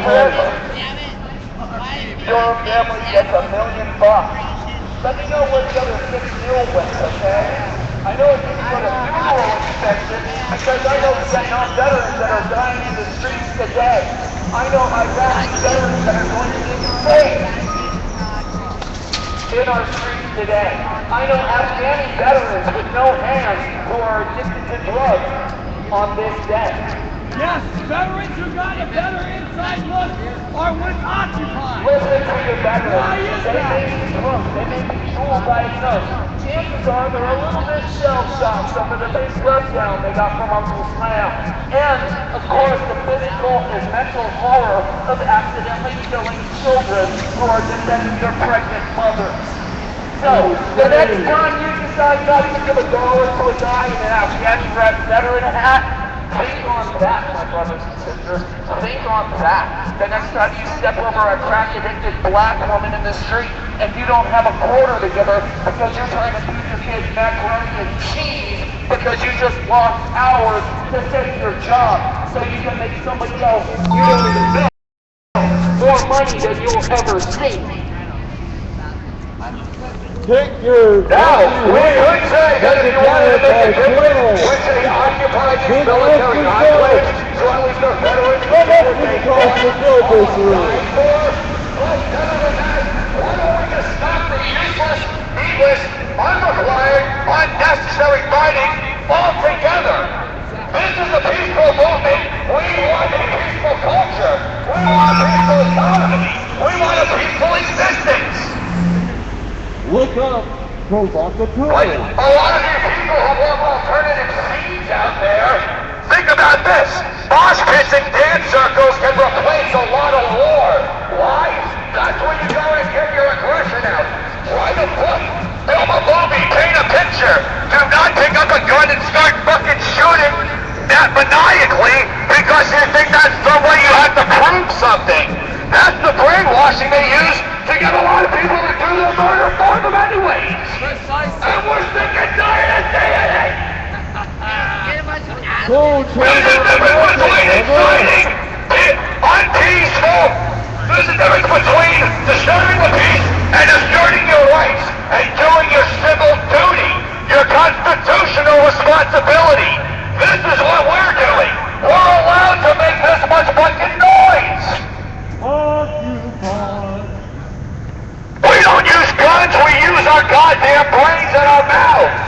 trip, your family gets $1 million. Let me know where the other $6 million went, okay? I know it didn't go to funeral inspection because I know Vietnam veterans that are dying in the streets today. I know Iraqi veterans that are going to get saved in our streets today. I know Afghani veterans with no hands who are addicted to drugs on this day. Yes, veterans who got a better inside look are with Occupy. Listen to your veterans. Why is they that? may be drunk, they may be dual diagnosed. Chances are they're a little bit shell-shocked over the big letdown they got from Uncle Sam. And, of course, the physical and mental horror of accidentally killing children who are defending their pregnant mothers. So, the next time you decide not to give $1 to a guy in an Afghani veteran hat, think on that, my brothers and sisters. Think on that. The next time you step over a crack-addicted black woman in the street and you don't have a quarter together because you're trying to feed your kids macaroni and cheese because you just lost hours to take your job so you can make somebody else you don't even know more money than you'll ever see. Take your... Now, we could say that if you wanted to make a difference, we'd say occupy these military enclaves, so at least our veterans can get what they call why don't we just stop the useless, needless, unrequired, unnecessary fighting altogether? This is a peaceful movement. We want a peaceful culture. We want a peaceful economy. We want a peaceful existence. Look up, provocateur. Like, a lot of you people have love alternative scenes out there. Think about this. Mosh pits and dance circles can replace a lot of war. Why? That's when you go and get your aggression out. Write a book. Film a movie. Paint a picture. Do not pick up a gun and start fucking shooting that maniacally because you think that's the way you have to prove something. That's the brainwashing they use to get a lot of people to do the murder for them anyways. And we're sick and tired of seeing it. There's a difference between inciting unpeaceful. There's a difference between disturbing the peace and asserting your rights and doing your civil duty, your constitutional responsibility. This is what we're doing. We're allowed to make this much fucking noise. We don't use guns, we use our goddamn brains and our mouths.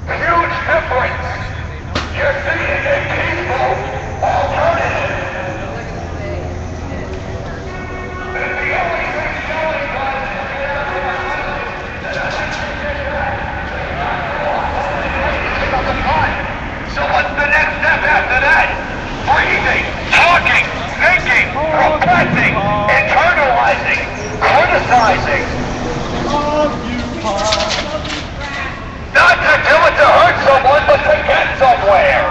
Huge difference. You're seeing a peaceful alternative. And the only thing showing us so what's the next step after that? Breathing, talking, thinking, reflecting, internalizing, criticizing. Not to do it to hurt someone, but to get somewhere.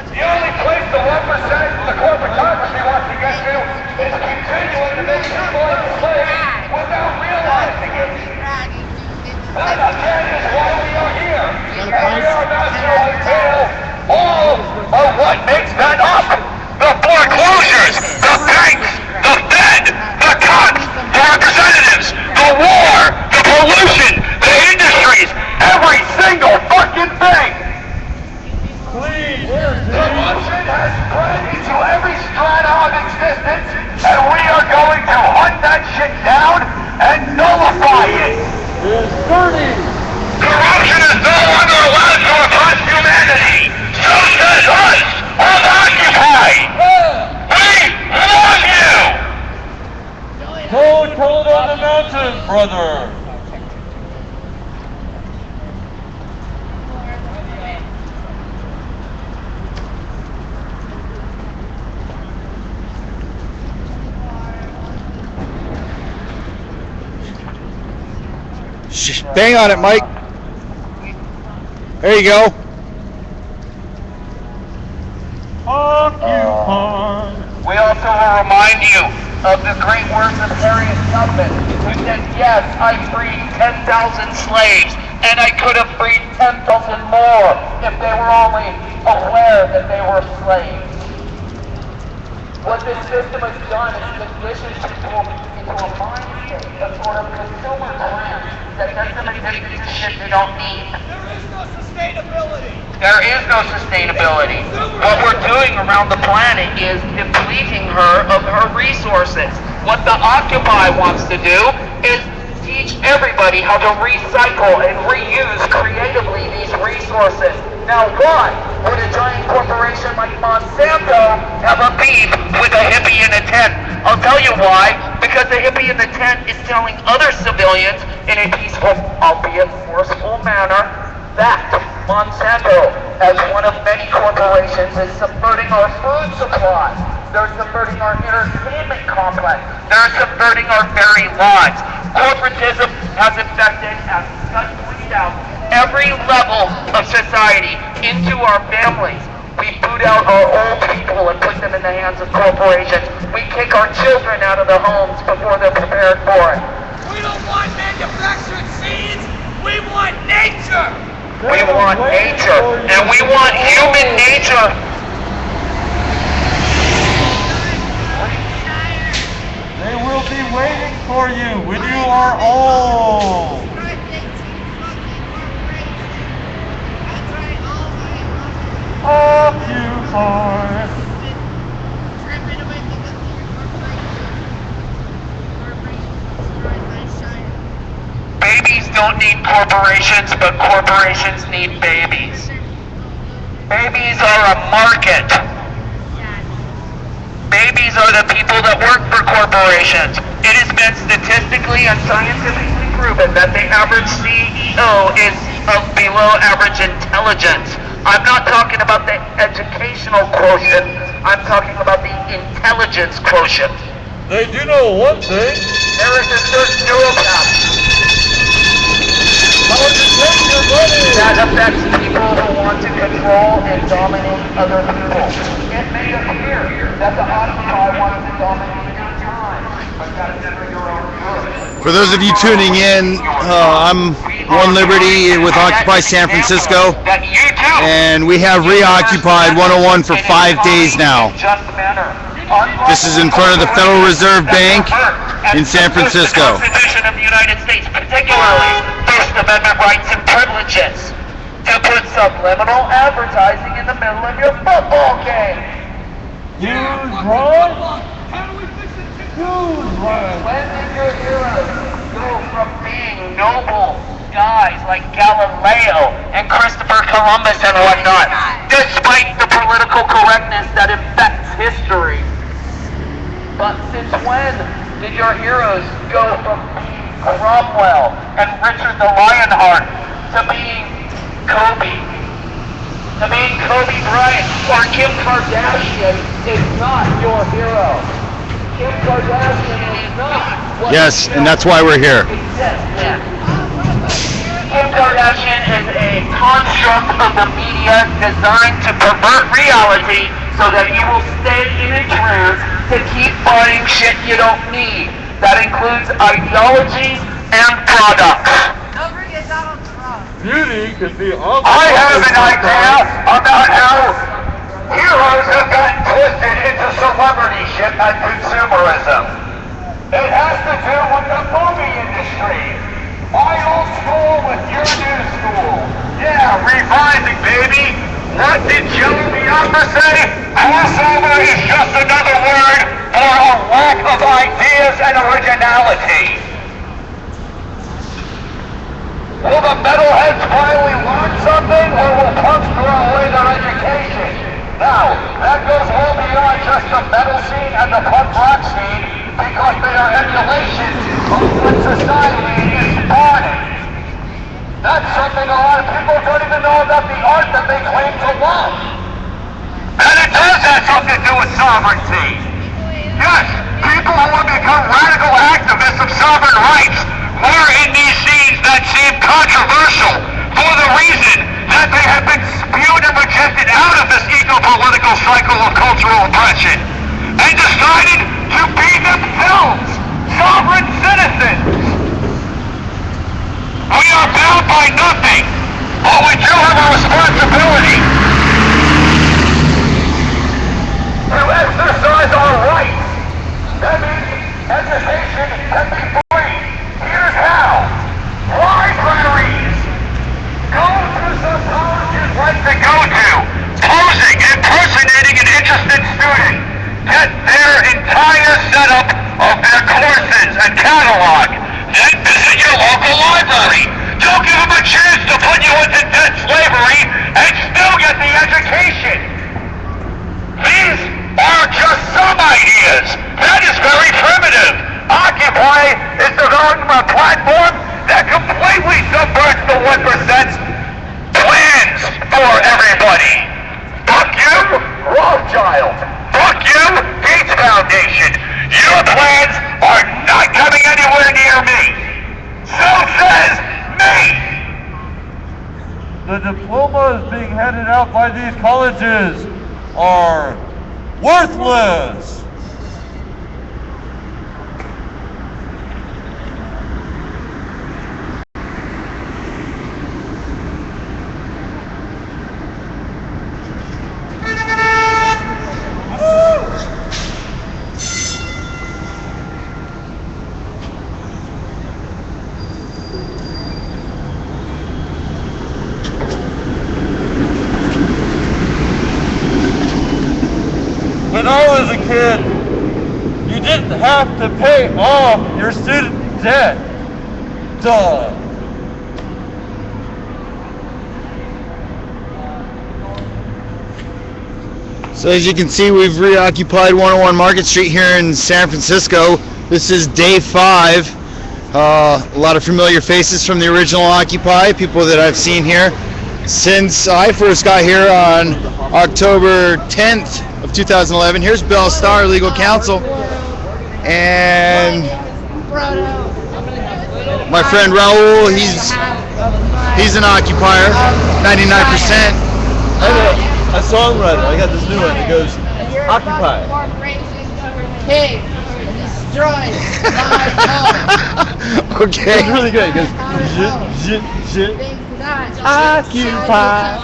The only place the 1% the corporatocracy wants to get to is continuing to make people enslaved without realizing it. That again is why we are here. And we are not to unveil all of what makes that up. The foreclosures, the banks, the Fed, the cops, the representatives, the war, the pollution, the industries, every single fucking thing. Corruption has spread into every strata of existence, and we are going to hunt that shit down and nullify it. Corruption is no longer allowed to oppress humanity. So says us of Occupy. We love you. Toad on the mountain, brother. Bang on it, Mike. There you go. Occupy. We also will remind you of the great words of Harriet Tubman, who said, yes, I freed 10,000 slaves, and I could have freed 10,000 more if they were only aware that they were slaves. What this system has done is conditioned people into a mind state of sort of consumer trance that gets them addicted to shit they don't need. There is no sustainability. There is no sustainability. What we're doing around the planet is depleting her of her resources. What the Occupy wants to do is teach everybody how to recycle and reuse creatively these resources. Now why would a giant corporation like Monsanto have a beef with a hippie in a tent? I'll tell you why. Because the hippie in the tent is telling other civilians in a peaceful, albeit forceful manner, that Monsanto, as one of many corporations, is subverting our food supply. They're subverting our entertainment complex. They're subverting our very lives. Corporatism has infected, as Scott pointed out, every level of society into our families. We boot out our old people and put them in the hands of corporations. We kick our children out of the homes before they're prepared for it. We don't want manufactured seeds. We want nature. We want nature, and we want human nature. They will be waiting for you when you are old. Occupy. Babies don't need corporations, but corporations need babies. Babies are a market. Babies are the people that work for corporations. It has been statistically and scientifically proven that the average CEO is of below average intelligence. I'm not talking about the educational quotient. I'm talking about the intelligence quotient. They do know one thing. There is a certain neuropath How to take your money. that affects people who want to control and dominate other people. It may appear that the Occupy wants to dominate your time, but that's never your own good. For those of you tuning in, I'm One Liberty with Occupy San Francisco, and we have reoccupied 101 for 5 days now. This is in front of the Federal Reserve Bank in San Francisco. The Constitution of the United States, particularly First Amendment rights and privileges, to put subliminal advertising in the middle of your football game. Use right. How do we fix it? Use right. When did your heroes go from being noble guys like Galileo and Christopher Columbus and whatnot, despite the political correctness that infects history? But since when did your heroes go from being Cromwell and Richard the Lionheart to being Kobe? To being Kobe Bryant or Kim Kardashian is not your hero. Kim Kardashian is not what Yes, and that's why we're here. Kim Kardashian is a construct of the media designed to pervert reality so that you will stay in a trance to keep buying shit you don't need. That includes ideologies and products. Don't forget Donald Trump. Beauty can be all. I have an idea about how heroes have gotten twisted into celebrityship and consumerism. It has to do with the movie industry. My old school with your new school. Yeah, reviving, baby. What did Joe Bianca say? Crossover is just another word for a lack of ideas and originality. Will the metalheads finally learn something, or will punks throw away their education? Now, that goes well beyond just the metal scene and the punk rock scene, because they are emulations of what society is spawning. That's something a lot of people don't even know about the art that they claim to love. And it does have something to do with sovereignty. Yes, people who want to become radical activists of sovereign rights are in these scenes that seem controversial for the reason that they have been spewed and rejected out of this eco-political cycle of cultural oppression and decided to be themselves sovereign citizens. We are bound by nothing, but we do have a responsibility to exercise our get their entire setup of their courses and catalog. Then visit your local library. Don't give them a chance to put you into debt slavery and still get the education. These are just some ideas. That is very primitive. Occupy is developing a platform that completely subverts the 1%'s plans for everybody. Fuck you, Rothschild. Fuck you, Gates Foundation. Your plans are not coming anywhere near me. So says me. The diplomas being handed out by these colleges are worthless. When I was a kid, you didn't have to pay off your student debt. Duh. So as you can see, we've reoccupied 101 Market Street here in San Francisco. This is day 5. A lot of familiar faces from the original Occupy, people that I've seen here since I first got here on October 10th of 2011. Here's Bell Starr, legal counsel, and my friend Raul. He's an occupier, 99%. A songwriter. I got this new one. It goes, Occupy. Pig destroys my home. Okay. It's really good. It goes, Occupy.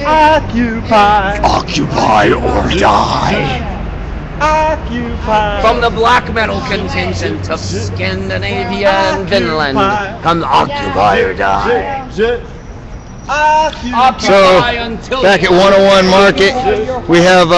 Occupy. Occupy or die. Occupy. From the black metal contingent of Scandinavia and Finland comes Occupy or Die. Occupy. So Occupy until back at 101 Market, we have